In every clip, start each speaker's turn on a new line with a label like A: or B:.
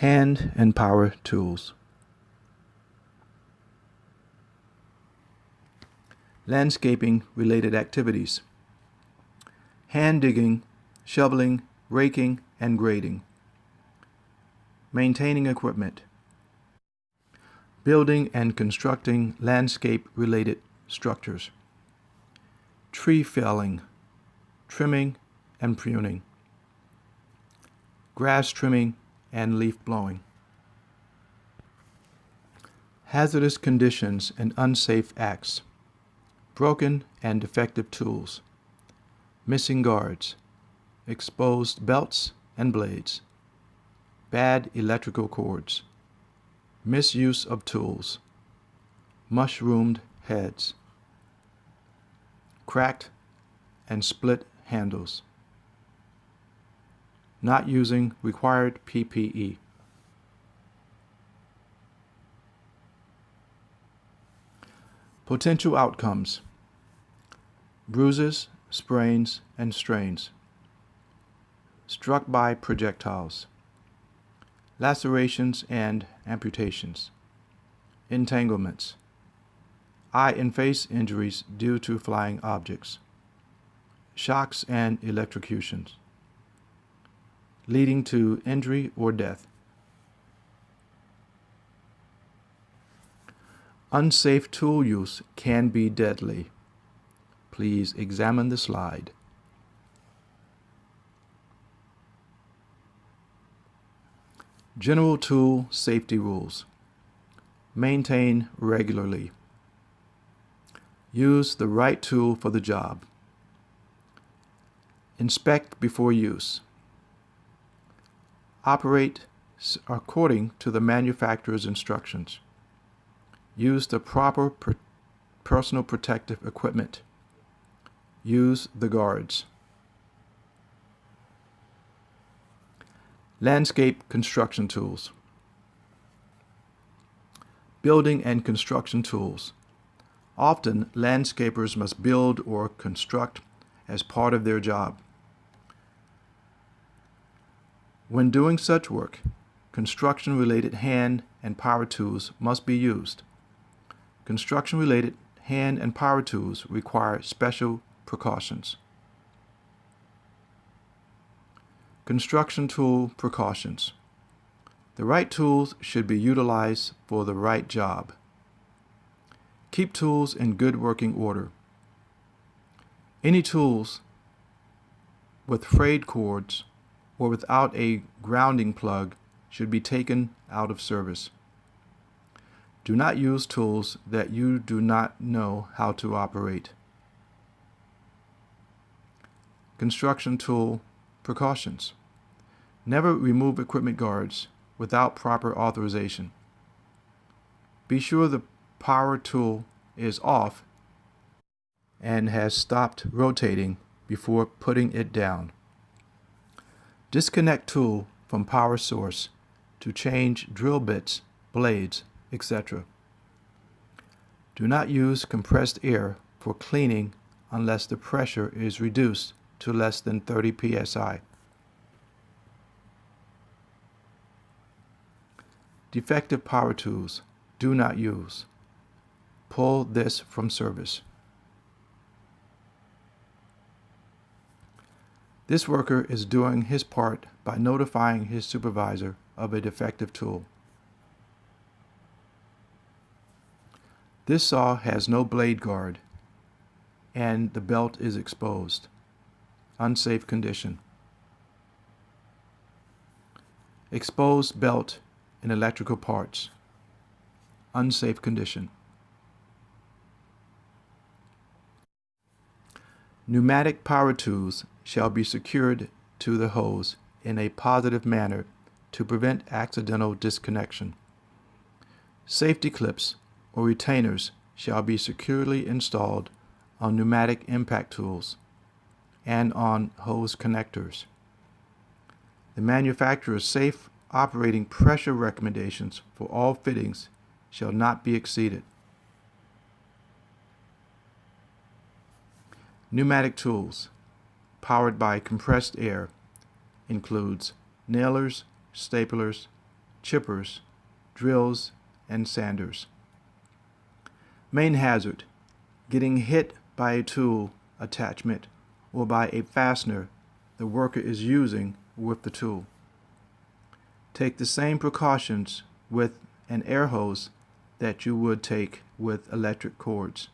A: Hand and power tools. Landscaping related activities. Hand digging, shoveling, raking, and grading. Maintaining equipment. Building and constructing landscape related structures. Tree felling, trimming, and pruning. Grass trimming and leaf blowing. Hazardous conditions and unsafe acts. Broken and defective tools. Missing guards. Exposed belts and blades. Bad electrical cords. Misuse of tools. Mushroomed heads. Cracked and split handles. Not using required PPE. Potential outcomes: bruises, sprains, and strains. Struck by projectiles. Lacerations and amputations. Entanglements. Eye and face injuries due to flying objects. Shocks and electrocutions, leading to injury or death. Unsafe tool use can be deadly. Please examine the slide. General tool safety rules. Maintain regularly. Use the right tool for the job. Inspect before use. Operate according to the manufacturer's instructions. Use the proper personal protective equipment. Use the guards. Landscape construction tools. Building and construction tools. Often, landscapers must build or construct as part of their job. When doing such work, construction-related hand and power tools must be used. Construction-related hand and power tools require special precautions. Construction tool precautions. The right tools should be utilized for the right job. Keep tools in good working order. Any tools with frayed cords or without a grounding plug should be taken out of service. Do not use tools that you do not know how to operate. Construction tool precautions. Never remove equipment guards without proper authorization. Be sure the power tool is off and has stopped rotating before putting it down. Disconnect tool from power source to change drill bits, blades, etc. Do not use compressed air for cleaning unless the pressure is reduced to less than 30 psi. Defective power tools, do not use. Pull this from service. This worker is doing his part by notifying his supervisor of a defective tool. This saw has no blade guard and the belt is exposed. Unsafe condition. Exposed belt in electrical parts. Unsafe condition. Pneumatic power tools shall be secured to the hose in a positive manner to prevent accidental disconnection. Safety clips or retainers shall be securely installed on pneumatic impact tools and on hose connectors. The manufacturer's safe operating pressure recommendations for all fittings shall not be exceeded. Pneumatic tools powered by compressed air includes nailers, staplers, chippers, drills, and sanders. Main hazard: getting hit by a tool attachment or by a fastener the worker is using with the tool. Take the same precautions with an air hose that you would take with electric cords.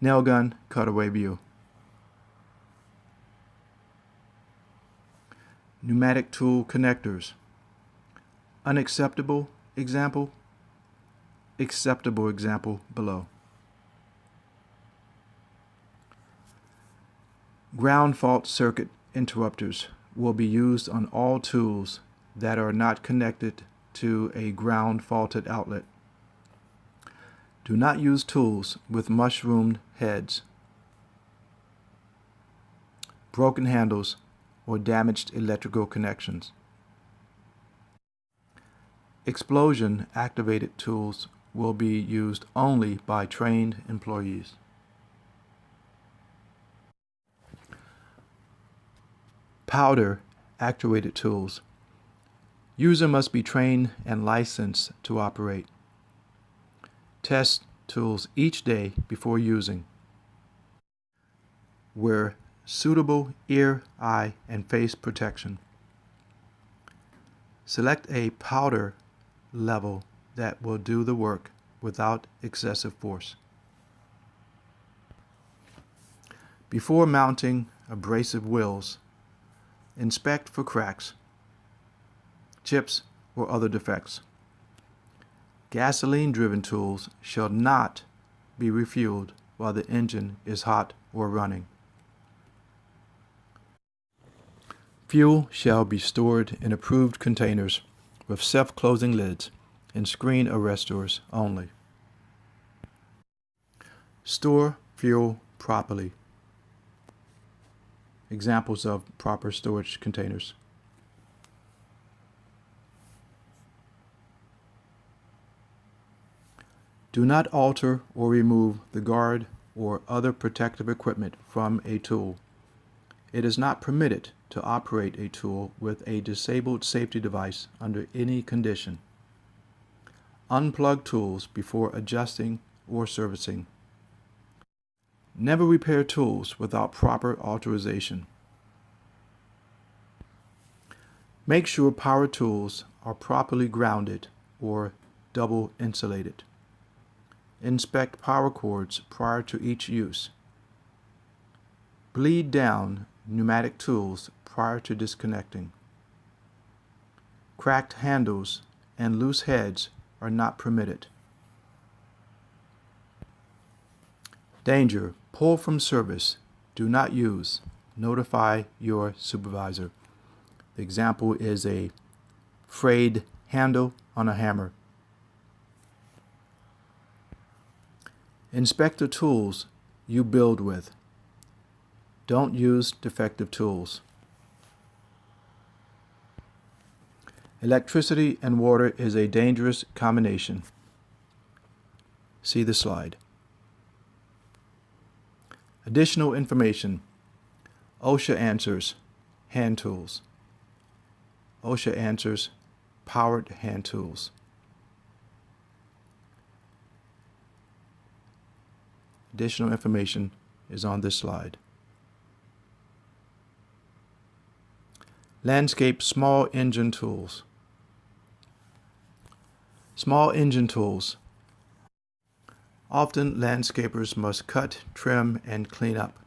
A: Nail gun cutaway view. Pneumatic tool connectors. Unacceptable example, acceptable example below. Ground fault circuit interrupters will be used on all tools that are not connected to a ground faulted outlet. Do not use tools with mushroomed heads, broken handles, or damaged electrical connections. Explosion activated tools will be used only by trained employees. Powder actuated tools. User must be trained and licensed to operate. Test tools each day before using. Wear suitable ear, eye, and face protection. Select a powder level that will do the work without excessive force. Before mounting abrasive wheels, inspect for cracks, chips, or other defects. Gasoline-driven tools shall not be refueled while the engine is hot or running. Fuel shall be stored in approved containers with self-closing lids and screen arrestors only. Store fuel properly. Examples of proper storage containers. Do not alter or remove the guard or other protective equipment from a tool. It is not permitted to operate a tool with a disabled safety device under any condition. Unplug tools before adjusting or servicing. Never repair tools without proper authorization. Make sure power tools are properly grounded or double insulated. Inspect power cords prior to each use. Bleed down pneumatic tools prior to disconnecting. Cracked handles and loose heads are not permitted. Danger: pull from service. Do not use. Notify your supervisor. The example is a frayed handle on a hammer. Inspect the tools you build with. Don't use defective tools. Electricity and water is a dangerous combination. See the slide. Additional information. OSHA answers, hand tools. OSHA answers, powered hand tools. Additional information is on this slide. Landscape small engine tools. Small engine tools. Often landscapers must cut, trim, and clean up.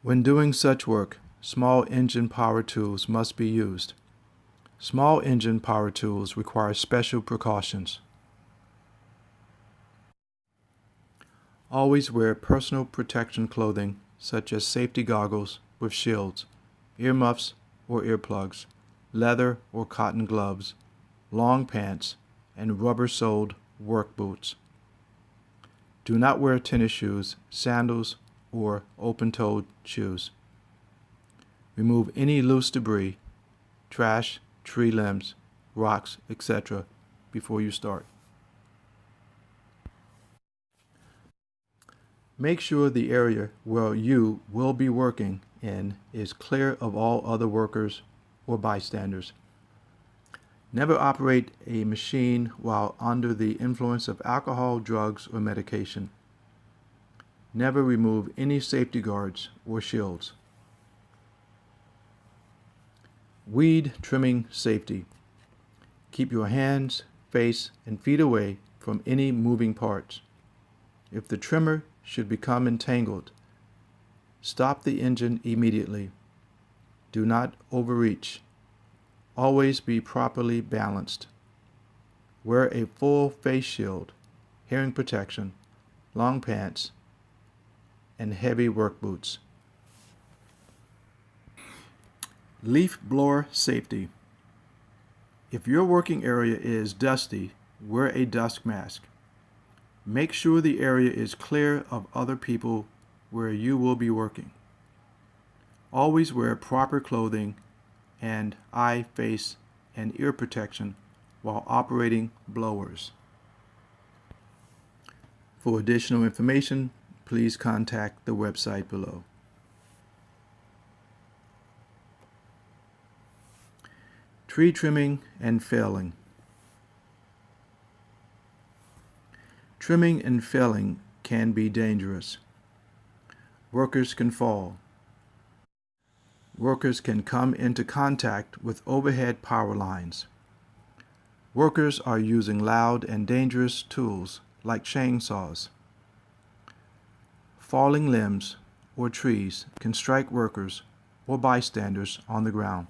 A: When doing such work, small engine power tools must be used. Small engine power tools require special precautions. Always wear personal protection clothing such as safety goggles with shields, earmuffs or earplugs, leather or cotton gloves, long pants, and rubber-soled work boots. Do not wear tennis shoes, sandals, or open-toed shoes. Remove any loose debris, trash, tree limbs, rocks, etc. before you start. Make sure the area where you will be working in is clear of all other workers or bystanders. Never operate a machine while under the influence of alcohol, drugs, or medication. Never remove any safety guards or shields. Weed trimming safety. Keep your hands, face, and feet away from any moving parts. If the trimmer should become entangled, stop the engine immediately. Do not overreach. Always be properly balanced. Wear a full face shield, hearing protection, long pants, and heavy work boots. Leaf blower safety. If your working area is dusty, wear a dust mask. Make sure the area is clear of other people where you will be working. Always wear proper clothing and eye, face, and ear protection while operating blowers. For additional information, please contact the website below. Tree trimming and felling. Trimming and felling can be dangerous. Workers can fall. Workers can come into contact with overhead power lines. Workers are using loud and dangerous tools like chainsaws. Falling limbs or trees can strike workers or bystanders on the ground.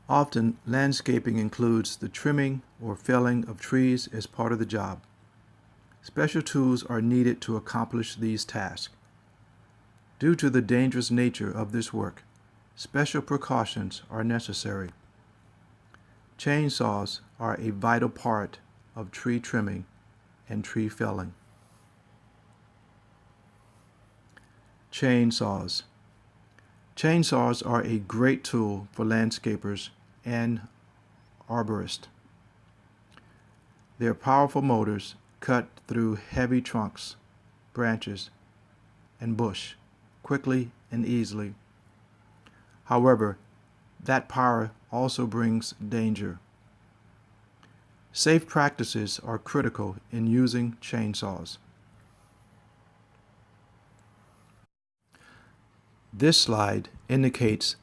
A: Often, landscaping includes the trimming or felling of trees as part of the job. Special tools are needed to accomplish these tasks. Due to the dangerous nature of this work, special precautions are necessary. Chainsaws are a vital part of tree trimming and tree felling. Chainsaws. Chainsaws are a great tool for landscapers and arborists. Their powerful motors cut through heavy trunks, branches, and bush quickly and easily. However, that power also brings danger. Safe practices are critical in using chainsaws. This slide indicates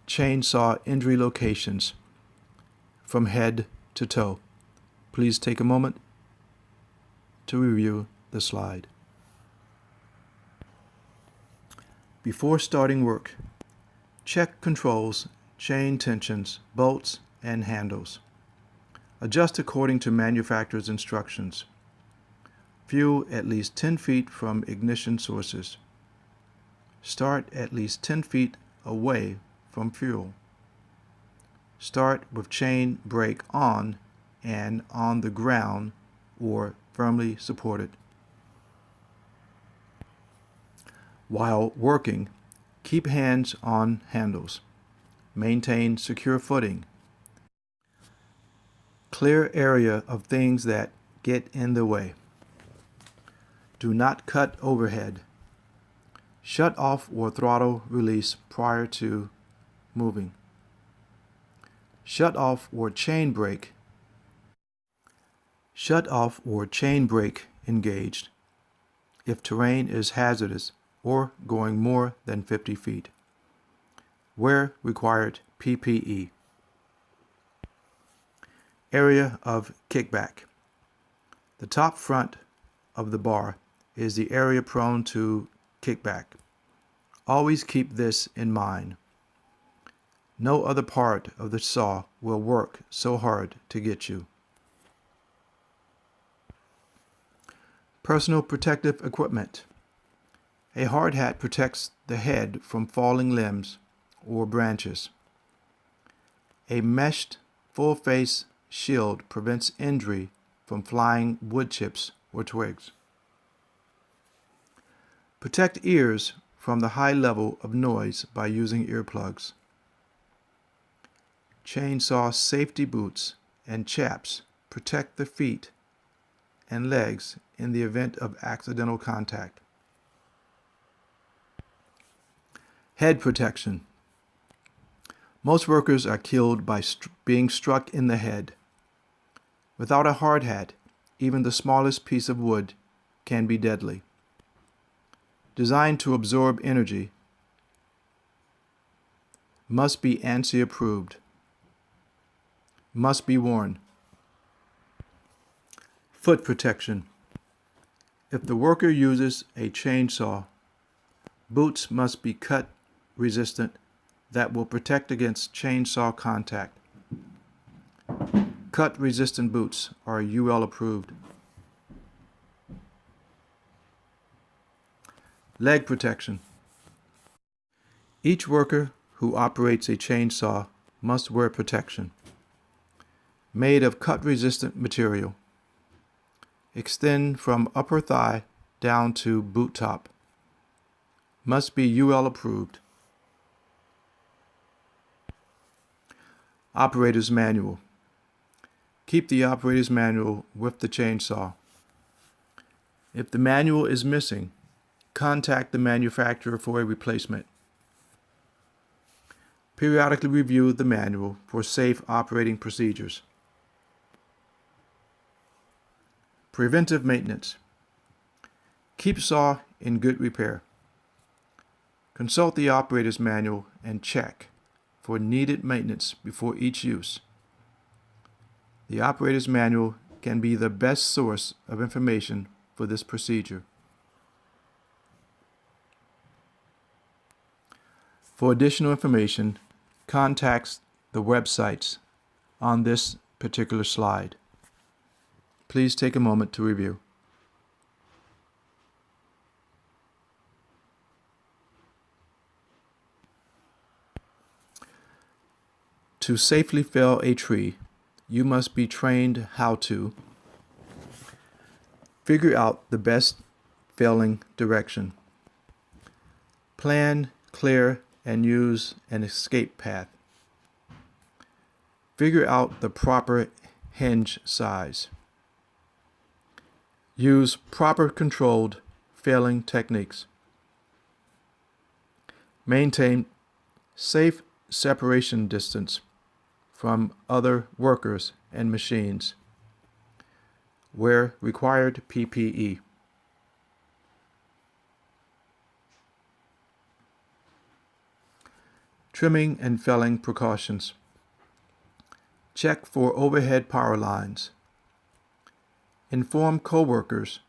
A: chainsaw injury locations from head to toe. Please take a moment to review the slide. Before starting work, check controls, chain tensions, bolts, and handles. Adjust according to manufacturer's instructions. Fuel at least 10 feet from ignition sources. Start at least 10 feet away from fuel. Start with chain brake on and on the ground or firmly supported. While working, keep hands on handles. Maintain secure footing. Clear area of things that get in the way. Do not cut overhead. Shut off or throttle release prior to moving. Shut off or chain brake. Shut off or chain brake engaged if terrain is hazardous or going more than 50 feet. Wear required PPE. Area of kickback. The top front of the bar is the area prone to kickback. Always keep this in mind. No other part of the saw will work so hard to get you. Personal protective equipment. A hard hat protects the head from falling limbs or branches. A meshed full face shield prevents injury from flying wood chips or twigs. Protect ears from the high level of noise by using earplugs. Chainsaw safety boots and chaps protect the feet and legs in the event of accidental contact. Head protection. Most workers are killed by being struck in the head. Without a hard hat, even the smallest piece of wood can be deadly. Designed to absorb energy, must be ANSI approved. Must be worn. Foot protection. If the worker uses a chainsaw, boots must be cut resistant that will protect against chainsaw contact. Cut resistant boots are UL approved. Leg protection. Each worker who operates a chainsaw must wear protection. Made of cut resistant material. Extend from upper thigh down to boot top. Must be UL approved. Operator's manual. Keep the operator's manual with the chainsaw. If the manual is missing, contact the manufacturer for a replacement. Periodically review the manual for safe operating procedures. Preventive maintenance. Keep saw in good repair. Consult the operator's manual and check for needed maintenance before each use. The operator's manual can be the best source of information for this procedure. For additional information, contact the websites on this particular slide. Please take a moment to review. To safely fell a tree, you must be trained how to figure out the best felling direction, plan, clear, and use an escape path, figure out the proper hinge size, use proper controlled felling techniques, maintain safe separation distance from other workers and machines, wear required PPE. Trimming and felling precautions. Check for overhead power lines. Inform coworkers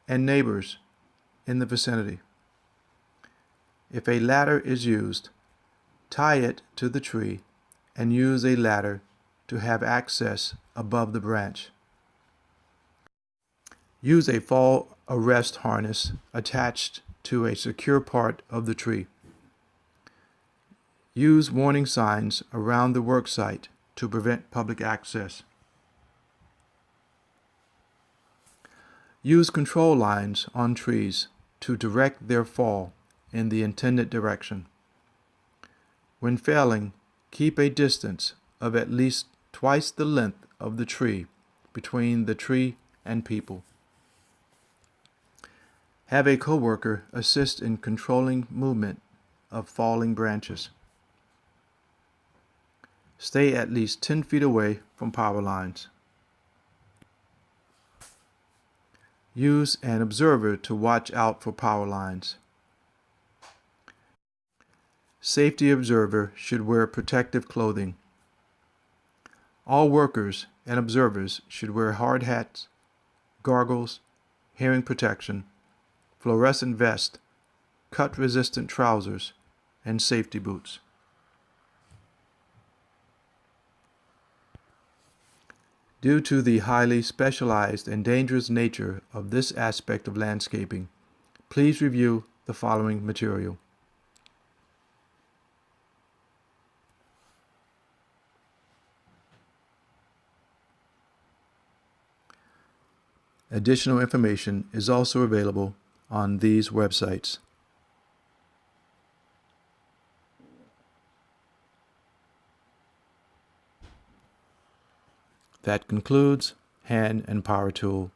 A: and neighbors in the vicinity. If a ladder is used, tie it to the tree and use a ladder to have access above the branch. Use a fall arrest harness attached to a secure part of the tree. Use warning signs around the work site to prevent public access. Use control lines on trees to direct their fall in the intended direction. When felling, keep a distance of at least twice the length of the tree between the tree and people. Have a coworker assist in controlling movement of falling branches. Stay at least 10 feet away from power lines. Use an observer to watch out for power lines. Safety observer should wear protective clothing. All workers and observers should wear hard hats, goggles, hearing protection, fluorescent vest, cut-resistant trousers, and safety boots. Due to the highly specialized and dangerous nature of this aspect of landscaping, please review the following material. Additional information is also available on these websites. That concludes hand and power tool